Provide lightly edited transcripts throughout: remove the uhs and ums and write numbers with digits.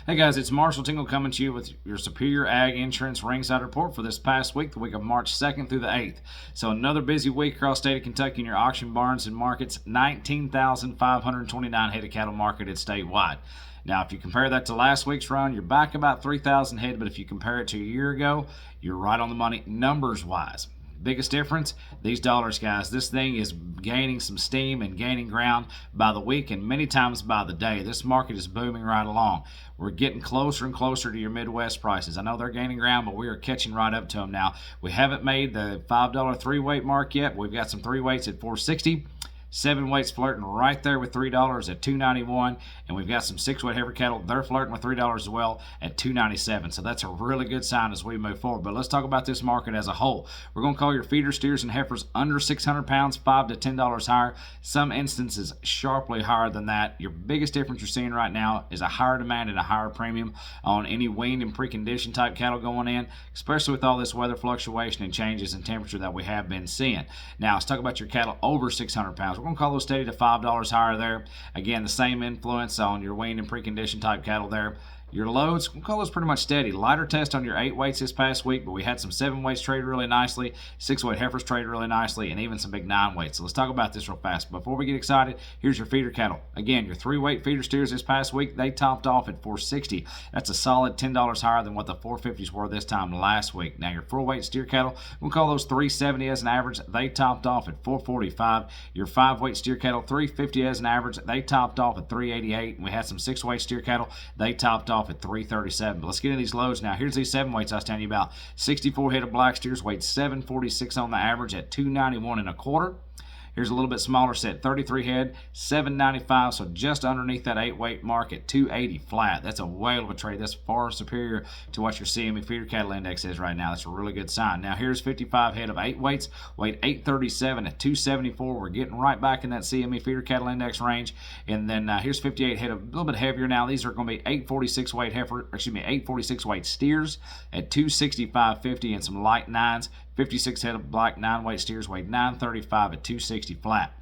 Hey guys, it's Marshall Tingle coming to you with your Superior Ag Insurance Ringside Report for this past week, the week of March 2nd through the 8th. So another busy week across the state of Kentucky in your auction barns and markets. 19,529 head of cattle marketed statewide. Now, if you compare that to last week's run, you're back about 3,000 head, but if you compare it to a year ago, you're right on the money numbers-wise. Biggest difference, these dollars, guys. This thing is gaining some steam and gaining ground by the week and many times by the day. This market is booming right along. We're getting closer and closer to your Midwest prices. I know they're gaining ground, but we are catching right up to them now. We haven't made the $5 three-weight mark yet. We've got some three weights at $4.60. 7 weights flirting right there with $3 at $2.91, and we've got some 6-weight heifer cattle. They're flirting with $3 as well at $2.97. So that's a really good sign as we move forward. But let's talk about this market as a whole. We're going to call your feeder steers and heifers under 600 pounds $5 to $10 higher. Some instances sharply higher than that. Your biggest difference you're seeing right now is a higher demand and a higher premium on any weaned and preconditioned type cattle going in, especially with all this weather fluctuation and changes in temperature that we have been seeing. Now let's talk about your cattle over 600 pounds. We're going to call those steady to $5 higher there. Again, the same influence on your weaned and preconditioned type cattle there. Your loads, we'll call those pretty much steady. Lighter test on your 8 weights this past week, but we had some 7 weights trade really nicely, 6-weight heifers trade really nicely, and even some big 9 weights. So let's talk about this real fast. Before we get excited, here's your feeder cattle. Again, your 3-weight feeder steers this past week, they topped off at $4.60. That's a solid $10 higher than what the 450s were this time last week. Now your 4-weight steer cattle, we'll call those $3.70 as an average. They topped off at $4.45. Your 5-weight steer cattle, $3.50 as an average. They topped off at $3.88. And we had some 6-weight steer cattle. They topped off at $3.37. But let's get into these loads now. Here's these 7 weights I was telling you about. 64 head of black steers weighed 746 on the average at $291.25. Here's a little bit smaller set, 33 head, $795, so just underneath that 8-weight mark at $280 flat. That's a whale of a trade. That's far superior to what your CME feeder cattle index is right now. That's a really good sign. Now here's 55 head of 8 weights, weighed 837 at $274. We're getting right back in that CME feeder cattle index range. And then here's 58 head of a little bit heavier now. These are going to be 846 weight 846 weight steers at $265.50 and some light 9s. 56 head of black 9-weight steers weighed $935 at $260 flat.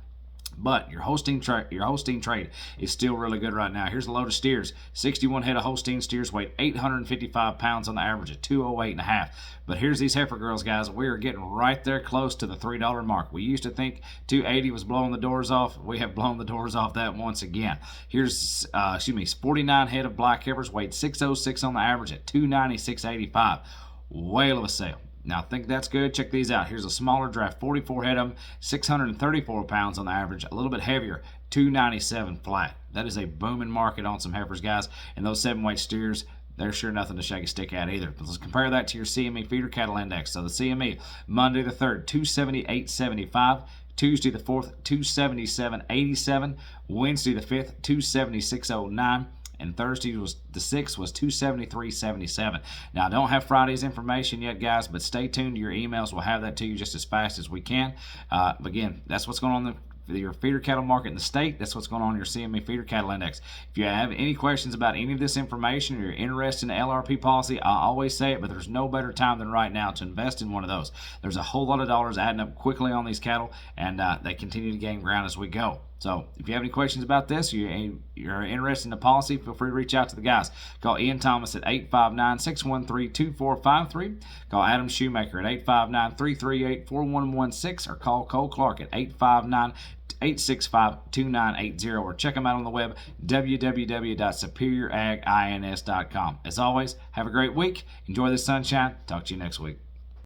But your Holstein trade is still really good right now. Here's a load of steers. 61 head of Holstein steers weighed 855 pounds on the average at $208.5. But here's these heifer girls, guys. We are getting right there close to the $3 mark. We used to think $280 was blowing the doors off. We have blown the doors off that once again. Here's 49 head of black heifers weighed 606 on the average at $296.85. Whale of a sale. Now, think that's good. Check these out. Here's a smaller draft, 44 head of them, 634 pounds on the average, a little bit heavier, $297 flat. That is a booming market on some heifers, guys. And those 7-weight steers, they're sure nothing to shake a stick at either. But let's compare that to your CME feeder cattle index. So the CME, Monday the 3rd, 278.75. Tuesday the 4th, 277.87. Wednesday the 5th, 276.09. And Thursday was the 6th was 273.77. Now, I don't have Friday's information yet, guys, but stay tuned to your emails. We'll have that to you just as fast as we can. Again, that's what's going on in your feeder cattle market in the state. That's what's going on in your CME feeder cattle index. If you have any questions about any of this information or you're interested in the LRP policy, I always say it, but there's no better time than right now to invest in one of those. There's a whole lot of dollars adding up quickly on these cattle, and they continue to gain ground as we go. So if you have any questions about this, you're interested in the policy, feel free to reach out to the guys. Call Ian Thomas at 859-613-2453. Call Adam Shoemaker at 859-338-4116, or call Cole Clark at 859-865-2980, or check them out on the web, www.superioragins.com. As always, have a great week. Enjoy the sunshine. Talk to you next week.